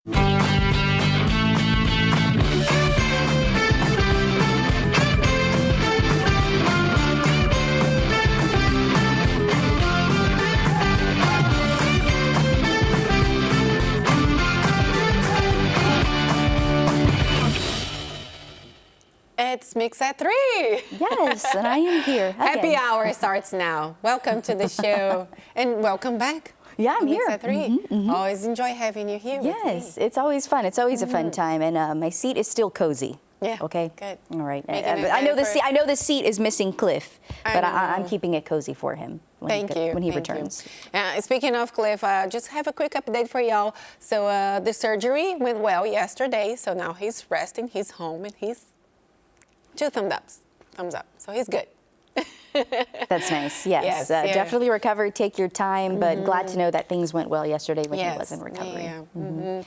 It's Mix at 3. Yes, and I am here again. Happy hour starts now. Welcome to the show and welcome back. Yeah, I'm Mix here. at 3. Always enjoy having you here. Yes, it's always fun. It's always a fun time, and my seat is still cozy. Yeah. Okay. Good. All right. Making I know the seat. I know the seat is missing Cliff, but I'm keeping it cozy for him when he returns. Speaking of Cliff, just have a quick update for y'all. So the surgery went well yesterday. So now he's resting. He's home, and he's 2 thumbs up. So he's good. That's nice. Yes, definitely recover. Take your time, but glad to know that things went well yesterday when he was in recovery. Yeah.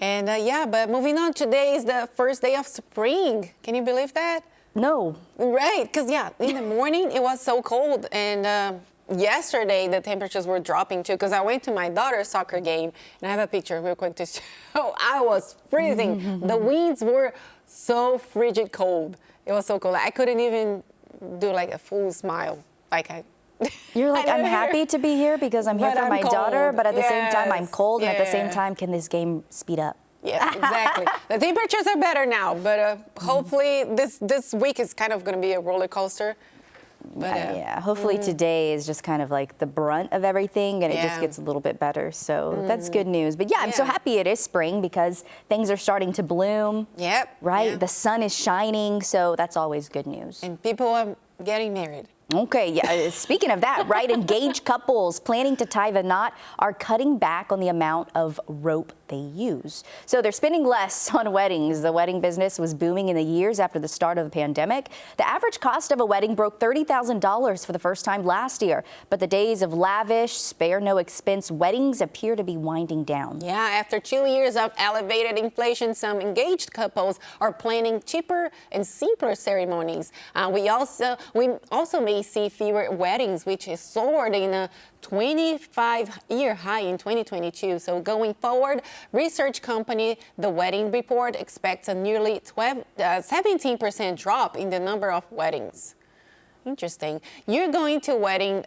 And but moving on, today is the first day of spring. Can you believe that? No. Right, because in the morning it was so cold, and yesterday the temperatures were dropping too. Because I went to my daughter's soccer game, and I have a picture real quick to show. I was freezing. The winds were so frigid cold. It was so cold. I couldn't even do like a full smile. You're like, I'm happy to be here because I'm here for my daughter, but at the same time, I'm cold, and at the same time, can this game speed up? Yes, exactly. The temperatures are better now, but hopefully this week is kind of going to be a roller coaster. But, hopefully today is just kind of like the brunt of everything, and it just gets a little bit better. So that's good news. But I'm so happy it is spring because things are starting to bloom. Yep. Right? Yep. The sun is shining, so that's always good news. And people are getting married. Okay, speaking of that, right, engaged couples planning to tie the knot are cutting back on the amount of rope they use. So they're spending less on weddings. The wedding business was booming in the years after the start of the pandemic. The average cost of a wedding broke $30,000 for the first time last year. But the days of lavish, spare no expense weddings appear to be winding down. Yeah, after 2 years of elevated inflation, some engaged couples are planning cheaper and simpler ceremonies. We also may see fewer weddings, which is soared in a 25-year high in 2022. So going forward, research company The Wedding Report expects a nearly 17% drop in the number of weddings. Interesting. You're going to a wedding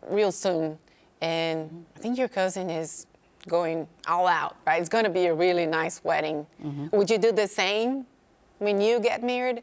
real soon, and I think your cousin is going all out, right? It's going to be a really nice wedding. Would you do the same when you get married?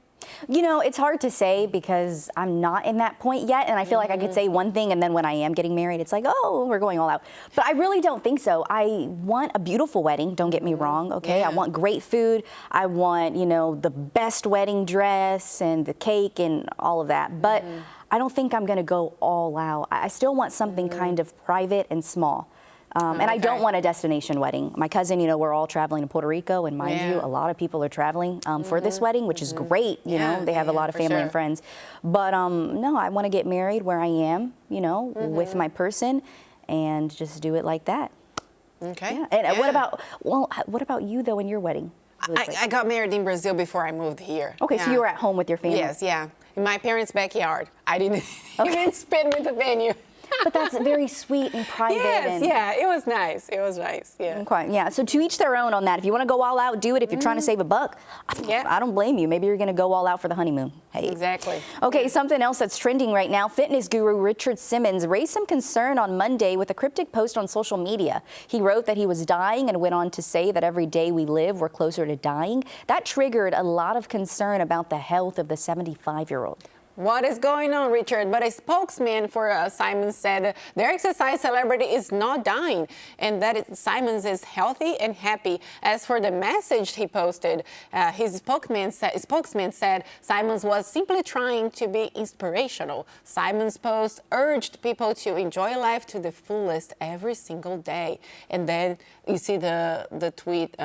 You know, it's hard to say because I'm not in that point yet, and I feel like I could say one thing, and then when I am getting married, it's like, oh, we're going all out. But I really don't think so. I want a beautiful wedding, don't get me wrong, okay? I want great food. I want, the best wedding dress and the cake and all of that. But I don't think I'm going to go all out. I still want something kind of private and small. And I don't want a destination wedding. My cousin, we're all traveling to Puerto Rico, and mind you, a lot of people are traveling for this wedding, which is great. You know, they have a lot of family and friends. But no, I want to get married where I am, with my person, and just do it like that. Okay. Yeah. And what about you though in your wedding? I got married in Brazil before I moved here. Okay, so you were at home with your family. Yes, in my parents' backyard. I didn't even spend with the venue. But that's very sweet and private. Yes, it was nice. It was nice, Okay, so to each their own on that. If you want to go all out, do it. If you're trying to save a buck, I don't blame you. Maybe you're going to go all out for the honeymoon. Hey. Exactly. Okay, something else that's trending right now. Fitness guru Richard Simmons raised some concern on Monday with a cryptic post on social media. He wrote that he was dying and went on to say that every day we live, we're closer to dying. That triggered a lot of concern about the health of the 75-year-old. What is going on, Richard? But a spokesman for Simons said their exercise celebrity is not dying and that Simons is healthy and happy. As for the message he posted, his spokesman said Simons was simply trying to be inspirational. Simons' post urged people to enjoy life to the fullest every single day. And then you see the tweet,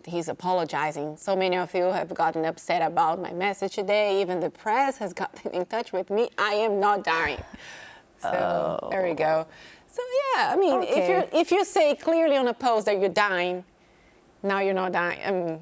he's apologizing. So many of you have gotten upset about my message today. Even the press has gotten in touch with me. I am not dying. So there we go. So I mean, if you say clearly on a post that you're dying, now you're not dying. I mean,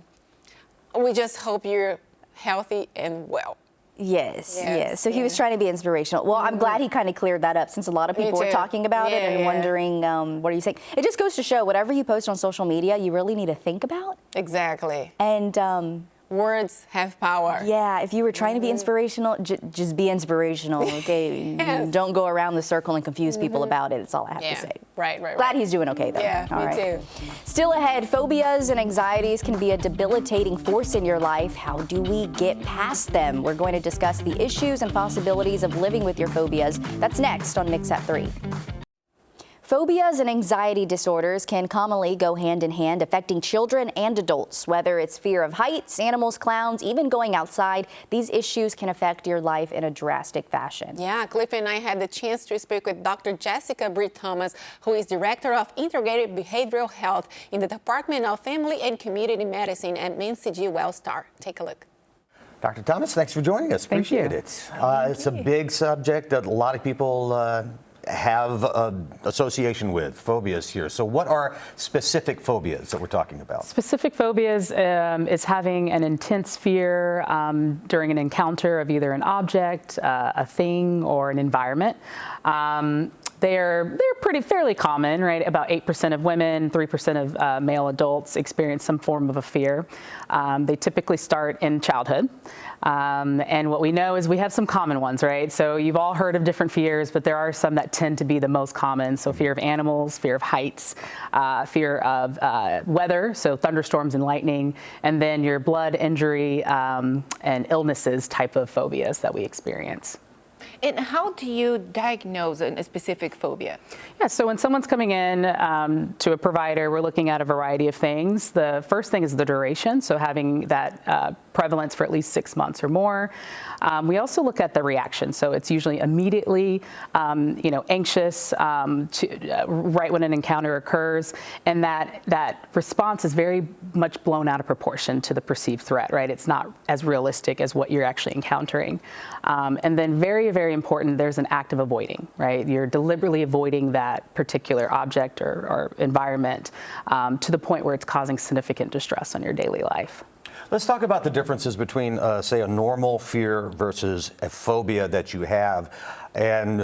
we just hope you're healthy and well. Yes, Yes, yes. So he was trying to be inspirational. Well, I'm glad he kind of cleared that up since a lot of people were talking about it and wondering, what are you saying? It just goes to show whatever you post on social media, you really need to think about. Exactly. And words have power. yeah, if you were trying to be inspirational, just be inspirational, okay? Yes. Don't go around the circle and confuse people about it. That's all I have to say. Right. Glad he's doing okay, though. Yeah, All me right. too. Still ahead, phobias and anxieties can be a debilitating force in your life. How do we get past them? We're going to discuss the issues and possibilities of living with your phobias. That's next on Mix at 3. Phobias and anxiety disorders can commonly go hand in hand, affecting children and adults. Whether it's fear of heights, animals, clowns, even going outside, these issues can affect your life in a drastic fashion. Yeah, Cliff and I had the chance to speak with Dr. Jessica Britt Thomas, who is Director of Integrated Behavioral Health in the Department of Family and Community Medicine at MCG Wellstar. Take a look. Dr. Thomas, thanks for joining us. Appreciate it. It's a big subject that a lot of people have association with, phobias here. So what are specific phobias that we're talking about? Specific phobias is having an intense fear during an encounter of either an object, a thing, or an environment. They're fairly common, right? About 8% of women, 3% of male adults experience some form of a fear. They typically start in childhood. And what we know is we have some common ones, right? So you've all heard of different fears, but there are some that tend to be the most common. So fear of animals, fear of heights, fear of weather, so thunderstorms and lightning, and then your blood, injury, and illnesses type of phobias that we experience. And how do you diagnose a specific phobia? Yeah, so when someone's coming in to a provider, we're looking at a variety of things. The first thing is the duration, so having that prevalence for at least 6 months or more. We also look at the reaction, so it's usually immediately, anxious right when an encounter occurs, and that response is very much blown out of proportion to the perceived threat, right? It's not as realistic as what you're actually encountering. And then very, very important, there's an act of avoiding, right? You're deliberately avoiding that particular object or environment to the point where it's causing significant distress on your daily life. Let's talk about the differences between, say, a normal fear versus a phobia that you have, and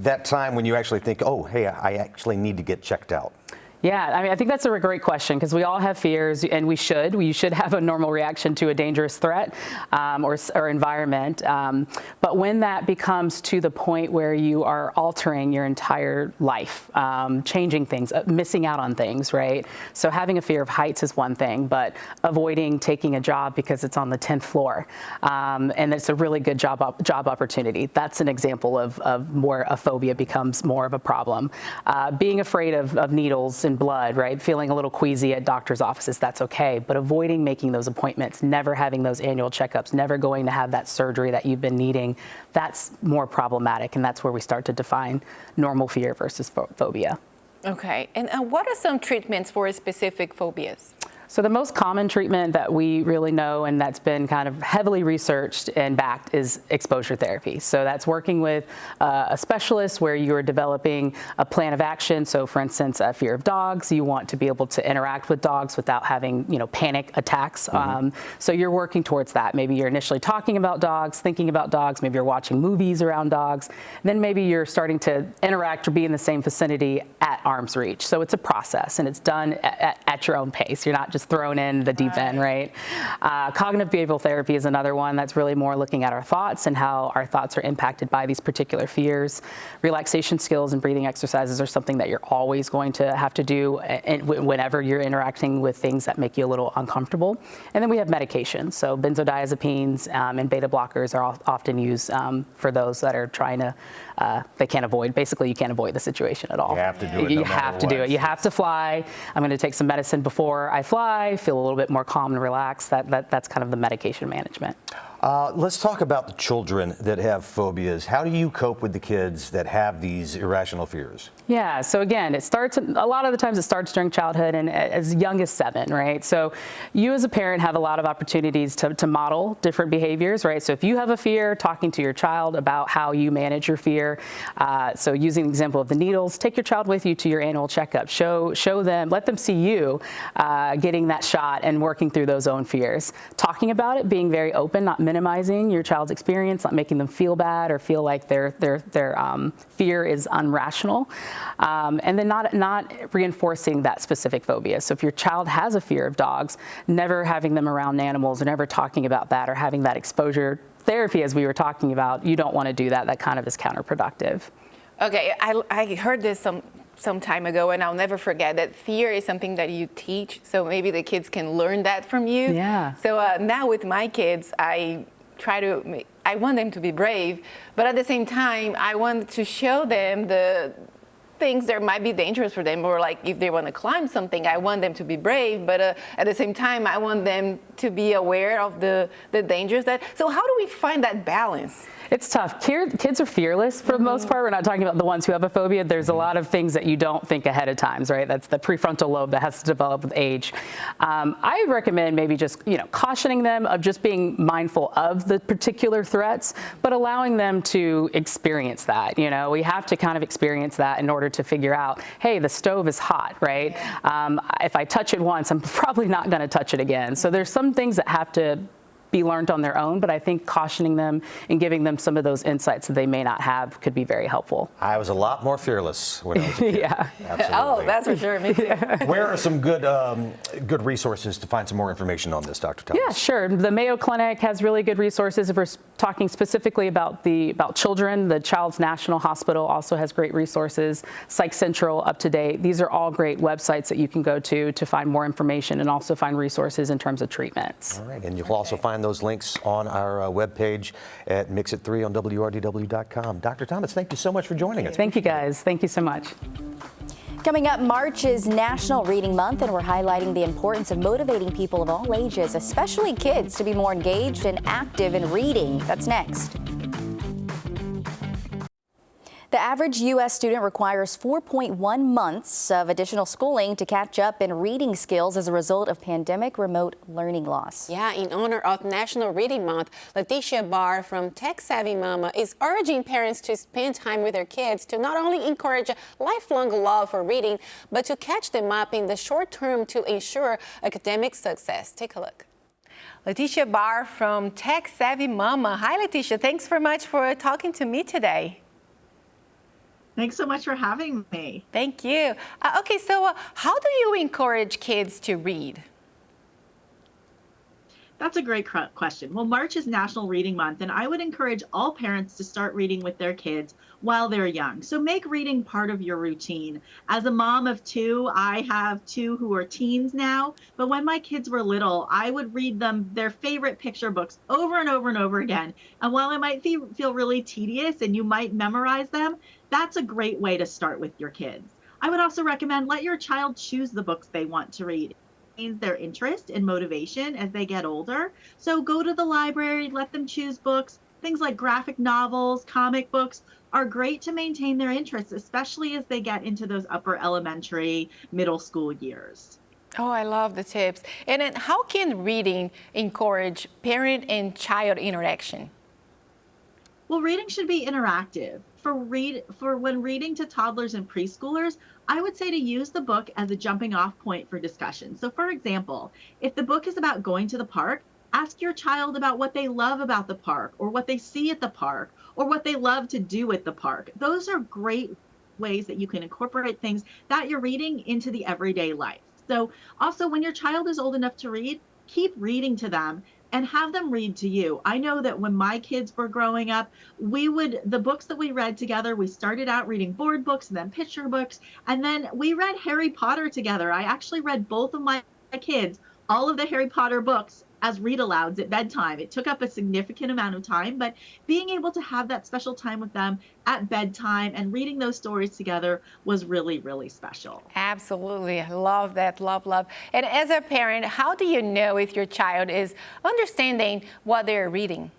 that time when you actually think, oh, hey, I actually need to get checked out. Yeah, I mean, I think that's a great question because we all have fears, and we should have a normal reaction to a dangerous threat or environment. But when that becomes to the point where you are altering your entire life, changing things, missing out on things, right? So having a fear of heights is one thing, but avoiding taking a job because it's on the 10th floor, and it's a really good job opportunity. That's an example of where a phobia becomes more of a problem. Being afraid of needles and blood, right? Feeling a little queasy at doctor's offices, that's okay. But avoiding making those appointments, never having those annual checkups, never going to have that surgery that you've been needing, that's more problematic. And that's where we start to define normal fear versus phobia. Okay. And what are some treatments for specific phobias? So the most common treatment that we really know and that's been kind of heavily researched and backed is exposure therapy. So that's working with a specialist where you're developing a plan of action. So for instance, a fear of dogs, you want to be able to interact with dogs without having, panic attacks. So you're working towards that. Maybe you're initially talking about dogs, thinking about dogs, maybe you're watching movies around dogs, then maybe you're starting to interact or be in the same vicinity at arm's reach. So it's a process and it's done at your own pace. You're not just thrown in the deep end, right? Cognitive behavioral therapy is another one that's really more looking at our thoughts and how our thoughts are impacted by these particular fears. Relaxation skills and breathing exercises are something that you're always going to have to do whenever you're interacting with things that make you a little uncomfortable. And then we have medications. So benzodiazepines and beta blockers are often used for those that are trying to, they can't avoid, basically you can't avoid the situation at all. You have to do it. You have to do it. You have to fly. I'm going to take some medicine before I fly, feel a little bit more calm and relaxed. That's kind of the medication management. Let's talk about the children that have phobias. How do you cope with the kids that have these irrational fears? Yeah, so again, it starts, a lot of the times it starts during childhood and as young as 7, right? So you as a parent have a lot of opportunities to model different behaviors, right? So if you have a fear, talking to your child about how you manage your fear. So using the example of the needles, take your child with you to your annual checkup. Show them, let them see you getting that shot and working through those own fears. Talking about it, being very open, not minimizing minimizing your child's experience, not making them feel bad or feel like their fear is irrational, and then not reinforcing that specific phobia. So if your child has a fear of dogs, never having them around animals or never talking about that or having that exposure therapy, as we were talking about, you don't want to do that. That kind of is counterproductive. Okay, I heard this some time ago, and I'll never forget that fear is something that you teach, so maybe the kids can learn that from you. Yeah. So now with my kids, I want them to be brave, but at the same time, I want to show them the things that might be dangerous for them, or like if they want to climb something, I want them to be brave, but at the same time, I want them to be aware of the dangers. So how do we find that balance? It's tough. Kids are fearless for the most part. We're not talking about the ones who have a phobia. There's a lot of things that you don't think ahead of time, right? That's the prefrontal lobe that has to develop with age. I recommend maybe just, cautioning them of just being mindful of the particular threats, but allowing them to experience that. We have to kind of experience that in order to figure out, hey, the stove is hot, right? If I touch it once, I'm probably not going to touch it again. So there's some things that have to be learned on their own, but I think cautioning them and giving them some of those insights that they may not have could be very helpful. I was a lot more fearless when I was a kid. Yeah. Absolutely. Oh, that's for sure. Me too. Where are some good resources to find some more information on this, Dr. Thomas? Yeah, sure. The Mayo Clinic has really good resources. If we're talking specifically about children, the Child's National Hospital also has great resources. Psych Central, Up to Date. These are all great websites that you can go to find more information and also find resources in terms of treatments. All right, and you'll also find those links on our webpage at Mix-It3 on WRDW.com. Dr. Thomas, thank you so much for joining us. Thank you, guys. Thank you so much. Coming up, March is National Reading Month, and we're highlighting the importance of motivating people of all ages, especially kids, to be more engaged and active in reading. That's next. The average U.S. student requires 4.1 months of additional schooling to catch up in reading skills as a result of pandemic remote learning loss. Yeah, in honor of National Reading Month, Leticia Barr from Tech Savvy Mama is urging parents to spend time with their kids to not only encourage a lifelong love for reading, but to catch them up in the short term to ensure academic success. Take a look. Leticia Barr from Tech Savvy Mama. Hi, Leticia. Thanks very much for talking to me today. Thanks so much for having me. Thank you. Okay, so how do you encourage kids to read? That's a great question. Well, March is National Reading Month, and I would encourage all parents to start reading with their kids while they're young. So make reading part of your routine. As a mom of two, I have two who are teens now, but when my kids were little, I would read them their favorite picture books over and over and over again. And while it might feel really tedious and you might memorize them, that's a great way to start with your kids. I would also recommend let your child choose the books they want to read. Their interest and motivation as they get older. So go to the library, let them choose books. Things like graphic novels, comic books are great to maintain their interests, especially as they get into those upper elementary, middle school years. Oh, I love the tips. And then how can reading encourage parent and child interaction? Well, reading should be interactive. For when reading to toddlers and preschoolers, I would say to use the book as a jumping off point for discussion. So for example, if the book is about going to the park, ask your child about what they love about the park, or what they see at the park, or what they love to do at the park. Those are great ways that you can incorporate things that you're reading into the everyday life. So also when your child is old enough to read, keep reading to them and have them read to you. I know that when my kids were growing up, the books that we read together, we started out reading board books and then picture books, and then we read Harry Potter together. I actually read both of my kids all of the Harry Potter books as read-alouds at bedtime. It took up a significant amount of time, but being able to have that special time with them at bedtime and reading those stories together was really, really special. Absolutely. I love that. Love, love. And as a parent, how do you know if your child is understanding what they're reading?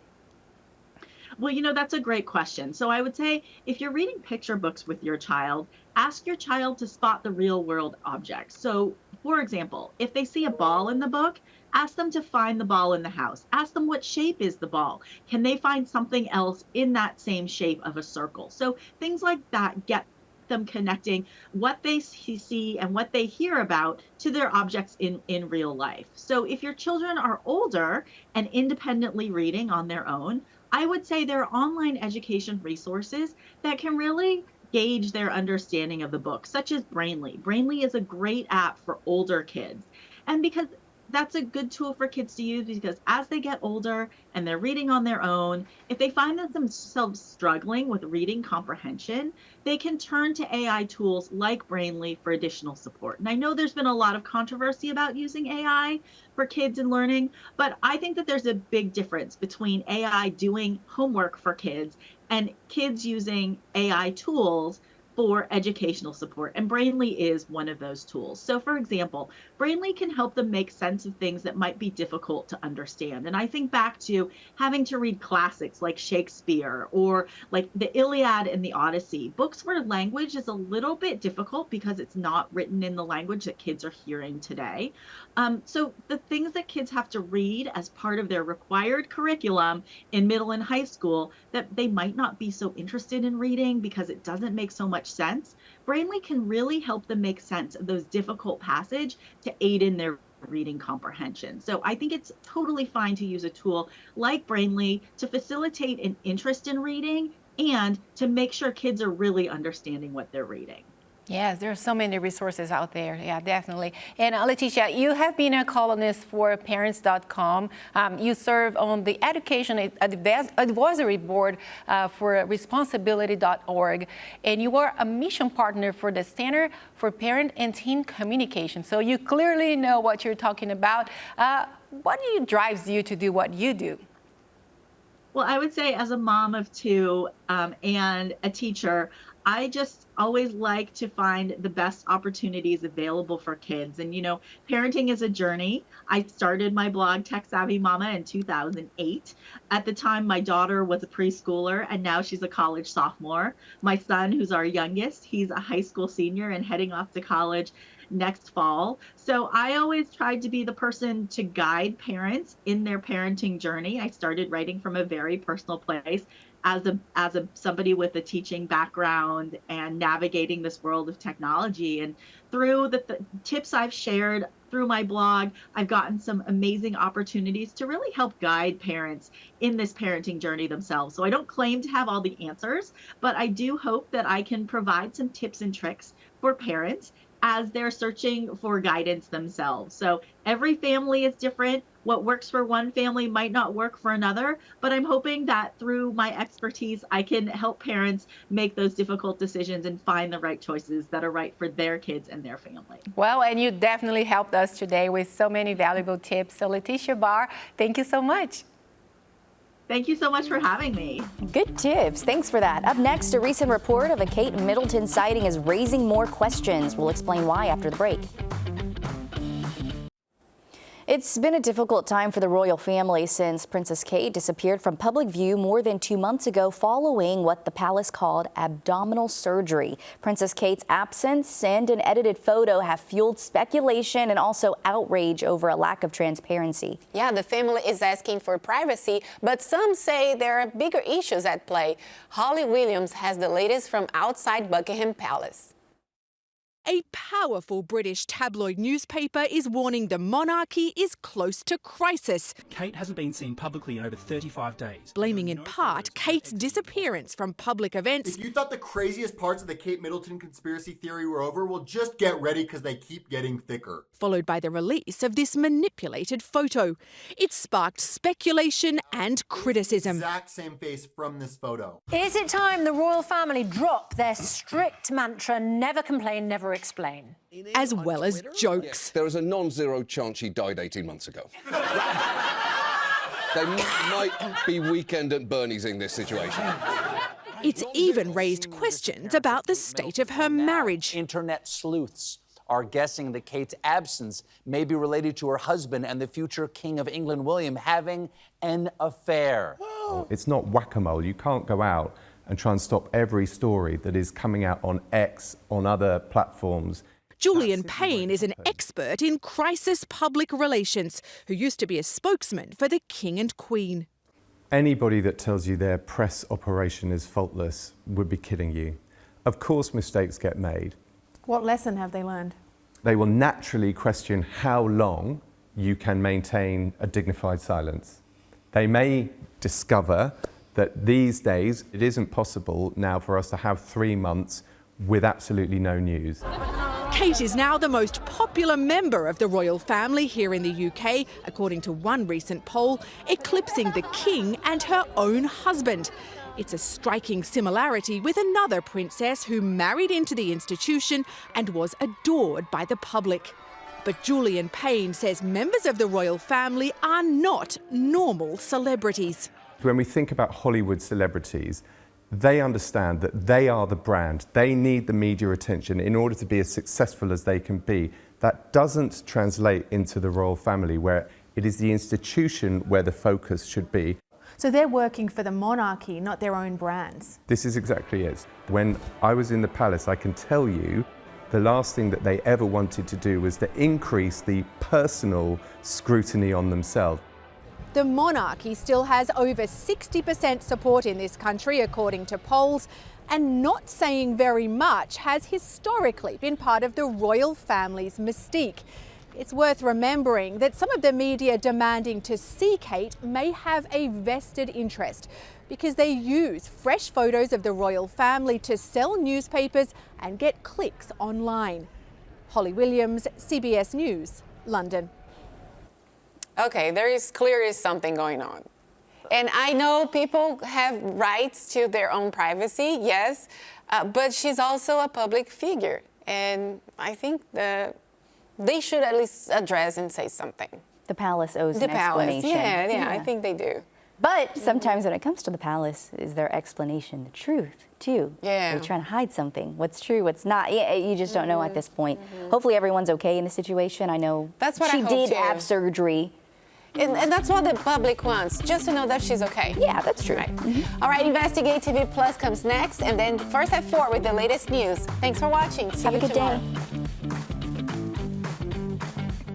Well, that's a great question. So I would say if you're reading picture books with your child, ask your child to spot the real world objects. So for example, if they see a ball in the book, ask them to find the ball in the house. Ask them what shape is the ball. Can they find something else in that same shape of a circle? So things like that get them connecting what they see and what they hear about to their objects in real life. So if your children are older and independently reading on their own, I would say there are online education resources that can really gauge their understanding of the book, such as Brainly. Brainly is a great app for older kids. And because that's a good tool for kids to use, because as they get older and they're reading on their own, if they find themselves struggling with reading comprehension, they can turn to AI tools like Brainly for additional support. And I know there's been a lot of controversy about using AI for kids and learning, but I think that there's a big difference between AI doing homework for kids and kids using AI tools for educational support. And Brainly is one of those tools. So for example, Brainly can help them make sense of things that might be difficult to understand. And I think back to having to read classics like Shakespeare or like the Iliad and the Odyssey, books where language is a little bit difficult because it's not written in the language that kids are hearing today. So the things that kids have to read as part of their required curriculum in middle and high school that they might not be so interested in reading because it doesn't make so much sense, Brainly can really help them make sense of those difficult passages to aid in their reading comprehension. So I think it's totally fine to use a tool like Brainly to facilitate an interest in reading and to make sure kids are really understanding what they're reading. Yes, there are so many resources out there. Yeah, definitely. And Leticia, you have been a columnist for parents.com. You serve on the Education Advisory Board for responsibility.org. And you are a mission partner for the Center for Parent and Teen Communication. So you clearly know what you're talking about. What drives you to do what you do? Well, I would say as a mom of two and a teacher, I just always like to find the best opportunities available for kids. And, you know, parenting is a journey. I started my blog, Tech Savvy Mama, in 2008. At the time, my daughter was a preschooler, and now she's a college sophomore. My son, who's our youngest, he's a high school senior and heading off to college next fall. So I always tried to be the person to guide parents in their parenting journey. I started writing from a very personal place as somebody with a teaching background and navigating this world of technology. And through the tips I've shared through my blog, I've gotten some amazing opportunities to really help guide parents in this parenting journey themselves. So I don't claim to have all the answers, but I do hope that I can provide some tips and tricks for parents as they're searching for guidance themselves. So every family is different. What works for one family might not work for another, but I'm hoping that through my expertise, I can help parents make those difficult decisions and find the right choices that are right for their kids and their family. Well, and you definitely helped us today with so many valuable tips. So Leticia Barr, thank you so much. Thank you so much for having me. Good tips. Thanks for that. Up next, a recent report of a Kate Middleton sighting is raising more questions. We'll explain why after the break. It's been a difficult time for the royal family since Princess Kate disappeared from public view more than 2 months ago following what the palace called abdominal surgery. Princess Kate's absence and an edited photo have fueled speculation and also outrage over a lack of transparency. Yeah, the family is asking for privacy, but some say there are bigger issues at play. Holly Williams has the latest from outside Buckingham Palace. A powerful British tabloid newspaper is warning the monarchy is close to crisis. Kate hasn't been seen publicly in over 35 days. Blaming in part Kate's disappearance from public events. If you thought the craziest parts of the Kate Middleton conspiracy theory were over, well, just get ready because they keep getting thicker. Followed by the release of this manipulated photo. It sparked speculation and criticism. Exact same face from this photo. Is it time the royal family drop their strict mantra, never complain, never explain? As well as jokes. There is a non-zero chance she died 18 months ago. They might be Weekend at Bernie's in this situation. It's even raised questions about the state of her marriage. Internet sleuths are guessing that Kate's absence may be related to her husband and the future King of England, William, having an affair. It's not whack-a-mole. You can't go out and try and stop every story that is coming out on X, on other platforms. Julian Payne is an expert in crisis public relations who used to be a spokesman for the King and Queen. Anybody that tells you their press operation is faultless would be kidding you. Of course, mistakes get made. What lesson have they learned? They will naturally question how long you can maintain a dignified silence. They may discover that these days it isn't possible now for us to have 3 months with absolutely no news. Kate is now the most popular member of the royal family here in the UK, according to one recent poll, eclipsing the King and her own husband. It's a striking similarity with another princess who married into the institution and was adored by the public. But Julian Payne says members of the royal family are not normal celebrities. When we think about Hollywood celebrities, they understand that they are the brand. They need the media attention in order to be as successful as they can be. That doesn't translate into the royal family, where it is the institution where the focus should be. So they're working for the monarchy, not their own brands. This is exactly it. When I was in the palace, I can tell you the last thing that they ever wanted to do was to increase the personal scrutiny on themselves. The monarchy still has over 60% support in this country, according to polls, and not saying very much has historically been part of the royal family's mystique. It's worth remembering that some of the media demanding to see Kate may have a vested interest because they use fresh photos of the royal family to sell newspapers and get clicks online. Holly Williams, CBS News, London. Okay, there is clearly something going on. And I know people have rights to their own privacy, yes, but she's also a public figure. And I think they should at least address and say something. The palace owes an explanation. Yeah, I think they do. But sometimes when it comes to the palace, is their explanation the truth, too? Yeah. Are they trying to hide something? What's true, what's not? Yeah, you just don't know at this point. Hopefully everyone's okay in the situation. I know that's what she I hope did too. have surgery. And that's what the public wants, just to know that she's okay. Yeah, that's true. Right. All right, Investigate TV Plus comes next, and then First at 4 with the latest news. Thanks for watching. See Have you a good tomorrow. day.